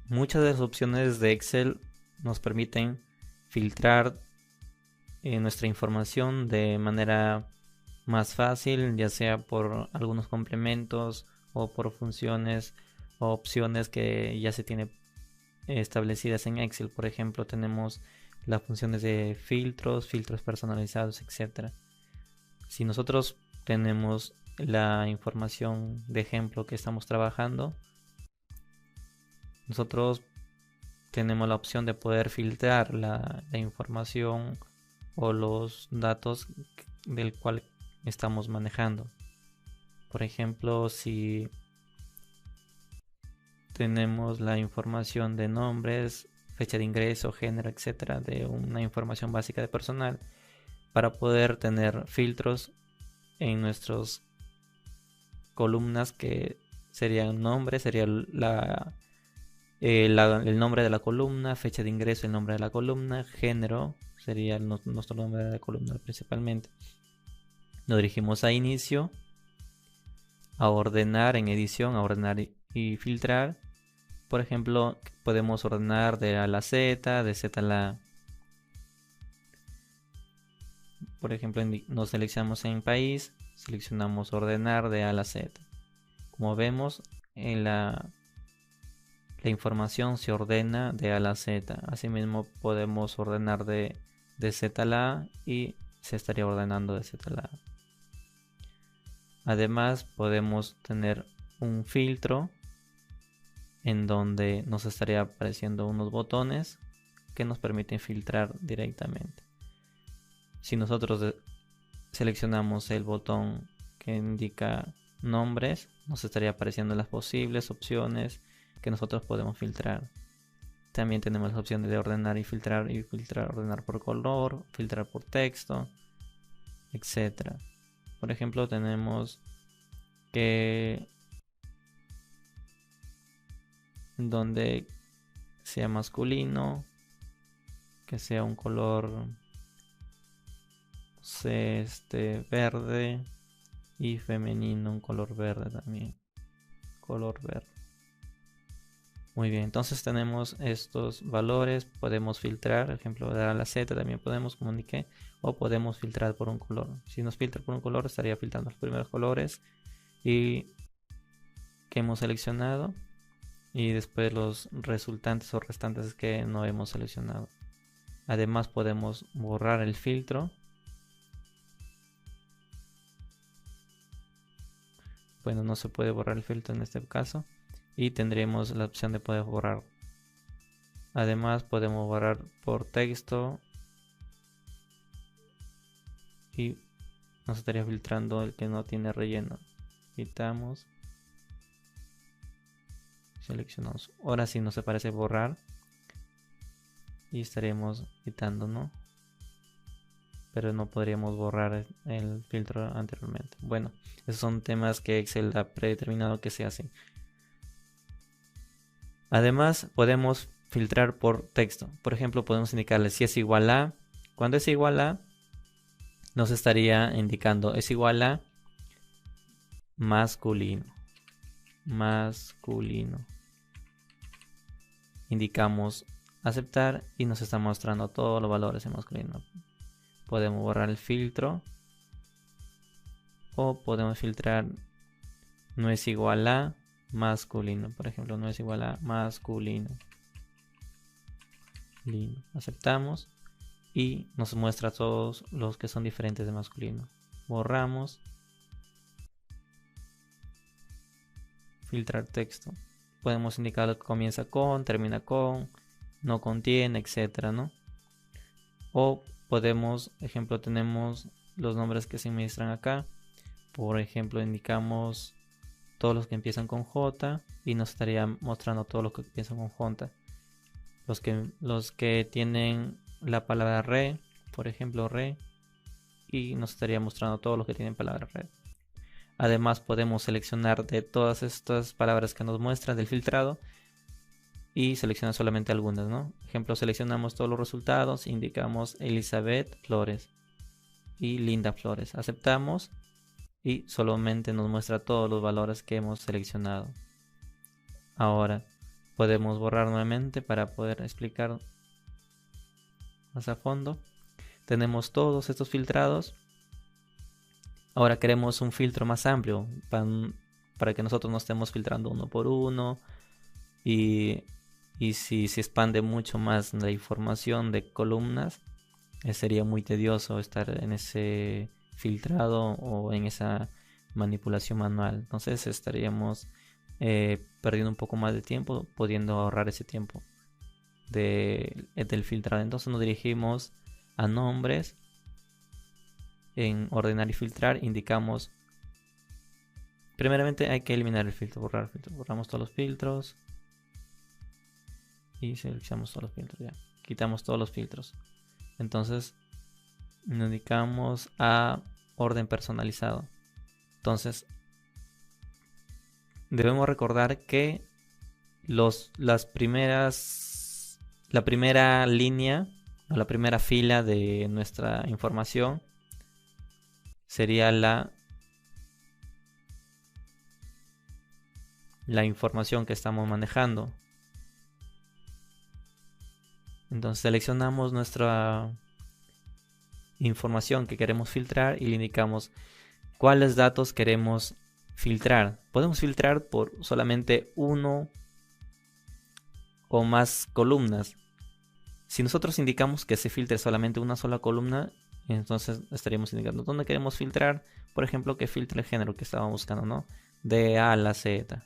Muchas de las opciones de Excel nos permiten filtrar nuestra información de manera más fácil, ya sea por algunos complementos o por funciones o opciones que ya se tienen establecidas en Excel. Por ejemplo, tenemos las funciones de filtros, filtros personalizados, etcétera. Si nosotros tenemos la información de ejemplo que estamos trabajando, nosotros tenemos la opción de poder filtrar la información o los datos del cual estamos manejando. Por ejemplo, si tenemos la información de nombres, fecha de ingreso, género, etcétera, de una información básica de personal, para poder tener filtros en nuestras columnas que serían nombre, sería el nombre de la columna, fecha de ingreso, el nombre de la columna, género, sería nuestro nombre de la columna principalmente. Nos dirigimos a inicio, a ordenar en edición, a ordenar y filtrar. Por ejemplo, podemos ordenar de A a la Z, de Z a la... Por ejemplo, nos seleccionamos en país, seleccionamos ordenar de A a la Z. Como vemos, en la información se ordena de A a la Z. Asimismo, podemos ordenar de Z a la A y se estaría ordenando de Z a la A. Además, podemos tener un filtro en donde nos estaría apareciendo unos botones que nos permiten filtrar directamente. Si nosotros seleccionamos el botón que indica nombres, nos estaría apareciendo las posibles opciones que nosotros podemos filtrar. También tenemos las opciones de ordenar y filtrar, ordenar por color, filtrar por texto, etcétera. Por ejemplo, tenemos que donde sea masculino, que sea un color verde, y femenino un color verde también, color verde. Muy bien, entonces tenemos estos valores, podemos filtrar, por ejemplo, de A a la Z también podemos comunicar, o podemos filtrar por un color. Si nos filtra por un color, estaría filtrando los primeros colores y que hemos seleccionado, y después los resultantes o restantes que no hemos seleccionado. Además, podemos borrar el filtro. Bueno, no se puede borrar el filtro en este caso, y tendremos la opción de poder borrar. Además, podemos borrar por texto y nos estaría filtrando el que no tiene relleno. Quitamos, seleccionamos. Ahora sí nos aparece borrar y estaremos quitando, ¿no? Pero no podríamos borrar el filtro anteriormente. Bueno, esos son temas que Excel ha predeterminado que se hacen. Además, podemos filtrar por texto. Por ejemplo, podemos indicarle si es igual a. Cuando es igual a, nos estaría indicando es igual a masculino. Masculino. Indicamos aceptar y nos está mostrando todos los valores en masculino. Podemos borrar el filtro o podemos filtrar no es igual a masculino. Por ejemplo, no es igual a masculino. Aceptamos y nos muestra todos los que son diferentes de masculino. Borramos. Filtrar texto. Podemos indicar lo que comienza con, termina con, no contiene, etcétera, ¿no? O podemos, ejemplo, tenemos los nombres que se muestran acá. Por ejemplo, indicamos todos los que empiezan con J y nos estaría mostrando todos los que empiezan con J. Los que tienen la palabra re, por ejemplo, re, y nos estaría mostrando todos los que tienen palabra re. Además, podemos seleccionar de todas estas palabras que nos muestran del filtrado y seleccionar solamente algunas, ¿no? Ejemplo, seleccionamos todos los resultados, indicamos Elizabeth Flores y Linda Flores. Aceptamos y solamente nos muestra todos los valores que hemos seleccionado. Ahora, Podemos borrar nuevamente para poder explicar más a fondo. Tenemos todos estos filtrados. Ahora queremos un filtro más amplio para que nosotros no estemos filtrando uno por uno. Y si se expande mucho más la información de columnas, sería muy tedioso estar en ese filtrado o en esa manipulación manual. Entonces estaríamos perdiendo un poco más de tiempo, pudiendo ahorrar ese tiempo del filtrado. Entonces nos dirigimos a nombres. En ordenar y filtrar indicamos, primeramente hay que eliminar el filtro, borrar filtro. Borramos todos los filtros y seleccionamos todos los filtros. Ya quitamos todos los filtros. Entonces nos dedicamos a orden personalizado. Entonces debemos recordar que la primera línea o la primera fila de nuestra información sería la información que estamos manejando. Entonces seleccionamos nuestra información que queremos filtrar y le indicamos cuáles datos queremos filtrar. Podemos filtrar por solamente uno o más columnas. Si nosotros indicamos que se filtre solamente una sola columna, entonces estaríamos indicando dónde queremos filtrar. Por ejemplo, que filtre el género que estábamos buscando, ¿no? De A a la Z.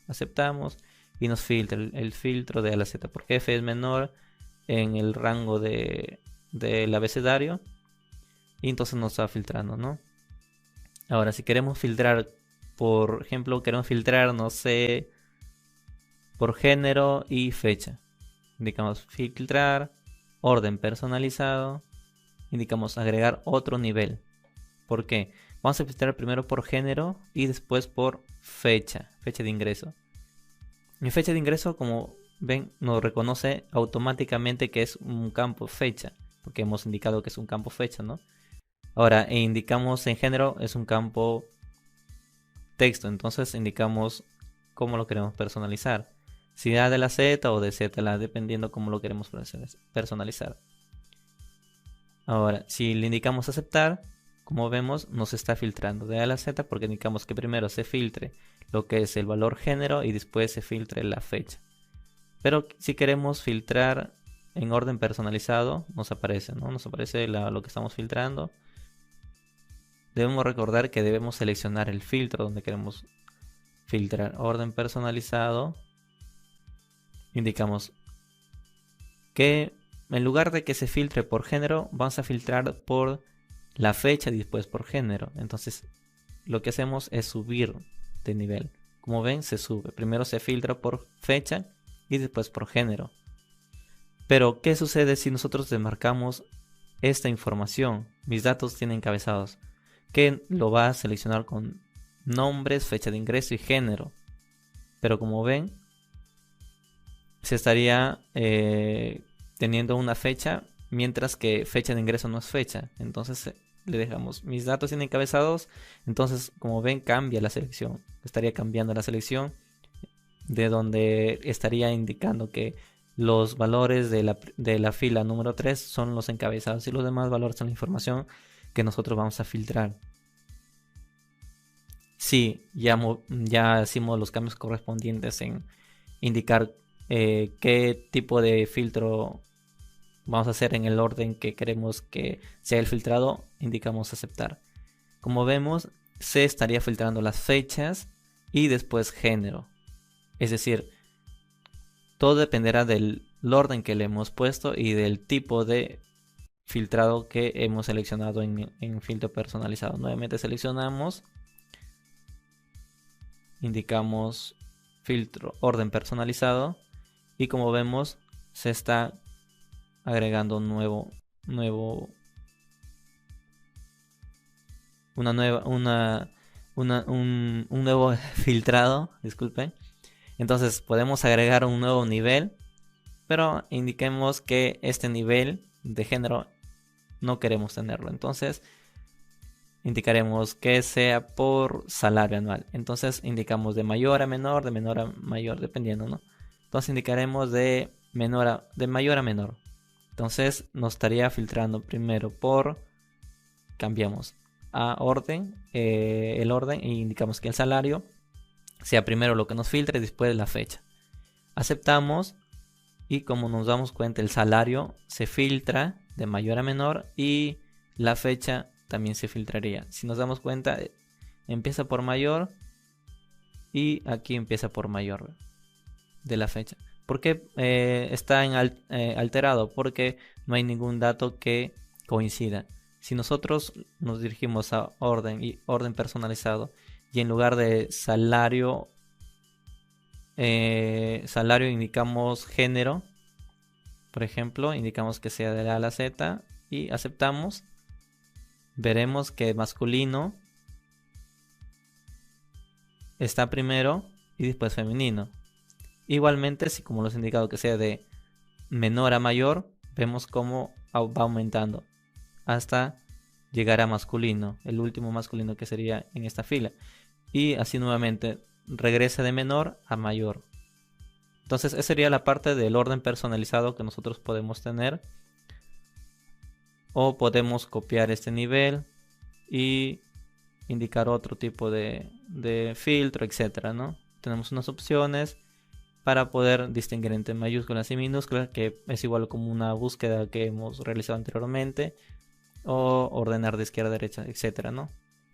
Aceptamos y nos filtra el filtro de A a la Z, porque F es menor en el rango del abecedario y entonces nos va filtrando, ¿no? Ahora, si queremos filtrar, por ejemplo, queremos filtrar, no sé, por género y fecha, indicamos filtrar, orden personalizado, indicamos agregar otro nivel. ¿Por qué? Vamos a filtrar primero por género y después por fecha de ingreso. Mi fecha de ingreso, como ven, nos reconoce automáticamente que es un campo fecha, porque hemos indicado que es un campo fecha, ¿no? Ahora, indicamos en género, es un campo texto, entonces indicamos cómo lo queremos personalizar. Si A de la Z o de Z la, dependiendo cómo lo queremos personalizar. Ahora, si le indicamos aceptar, como vemos, nos está filtrando de A a la Z porque indicamos que primero se filtre lo que es el valor género y después se filtre la fecha. Pero si queremos filtrar en orden personalizado, nos aparece, ¿no? Nos aparece lo que estamos filtrando. Debemos recordar que debemos seleccionar el filtro donde queremos filtrar. Orden personalizado. Indicamos que en lugar de que se filtre por género, vamos a filtrar por la fecha y después por género. Entonces lo que hacemos es subir de nivel. Como ven, se sube. Primero se filtra por fecha y después por género. Pero ¿qué sucede si nosotros demarcamos esta información? Mis datos tienen encabezados, que lo va a seleccionar con nombres, fecha de ingreso y género. Pero como ven, se estaría teniendo una fecha, mientras que fecha de ingreso no es fecha. Entonces le dejamos mis datos tienen encabezados. Entonces, como ven, cambia la selección. Estaría cambiando la selección, de donde estaría indicando que los valores de la fila número 3 son los encabezados y los demás valores son la información que nosotros vamos a filtrar. Sí, ya hicimos los cambios correspondientes en indicar qué tipo de filtro vamos a hacer en el orden que queremos que sea el filtrado. Indicamos aceptar. Como vemos, se estaría filtrando las fechas y después género. Es decir, todo dependerá del orden que le hemos puesto y del tipo de filtrado que hemos seleccionado en filtro personalizado. Nuevamente seleccionamos, indicamos filtro orden personalizado y como vemos se está agregando un nuevo filtrado, disculpen. Entonces podemos agregar un nuevo nivel, pero indiquemos que este nivel de género no queremos tenerlo. Entonces indicaremos que sea por salario anual. Entonces indicamos de mayor a menor, de menor a mayor, dependiendo, ¿no? Entonces indicaremos de mayor a menor. Entonces nos estaría filtrando primero por, cambiamos a orden, el orden, e indicamos que el salario sea primero lo que nos filtre y después la fecha. Aceptamos, y como nos damos cuenta, el salario se filtra de mayor a menor y la fecha también se filtraría. Si nos damos cuenta, empieza por mayor y aquí empieza por mayor de la fecha. ¿Por qué está alterado? Porque no hay ningún dato que coincida. Si nosotros nos dirigimos a orden y orden personalizado, y en lugar de salario, salario indicamos género, por ejemplo, indicamos que sea de la A a la Z y aceptamos, veremos que masculino está primero y después femenino. Igualmente, si como los he indicado que sea de menor a mayor, vemos cómo va aumentando hasta llegar a masculino, el último masculino que sería en esta fila. Y así nuevamente regresa de menor a mayor. Entonces esa sería la parte del orden personalizado que nosotros podemos tener. O podemos copiar este nivel y indicar otro tipo de filtro, etcétera, ¿no? Tenemos unas opciones para poder distinguir entre mayúsculas y minúsculas, que es igual como una búsqueda que hemos realizado anteriormente, o ordenar de izquierda a derecha, etcétera, ¿no?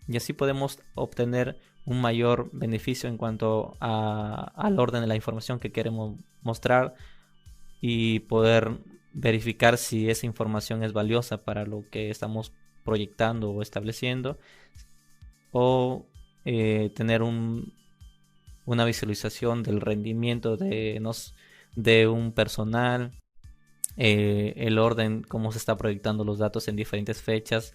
Y así podemos obtener un mayor beneficio en cuanto al orden de la información que queremos mostrar y poder verificar si esa información es valiosa para lo que estamos proyectando o estableciendo, o tener una visualización del rendimiento de un personal, el orden, cómo se está proyectando los datos en diferentes fechas,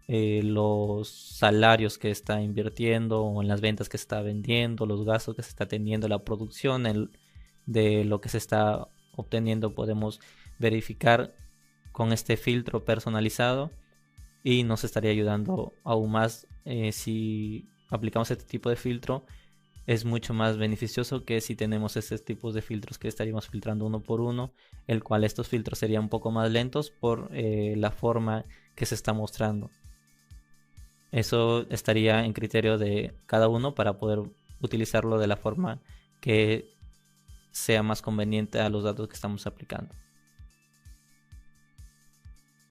los salarios que está invirtiendo o en las ventas que se está vendiendo, los gastos que se está teniendo, la producción de lo que se está obteniendo. Podemos verificar con este filtro personalizado y nos estaría ayudando aún más. Si aplicamos este tipo de filtro, es mucho más beneficioso que si tenemos estos tipos de filtros que estaríamos filtrando uno por uno, el cual estos filtros serían un poco más lentos por la forma que se está mostrando. Eso estaría en criterio de cada uno para poder utilizarlo de la forma que sea más conveniente a los datos que estamos aplicando.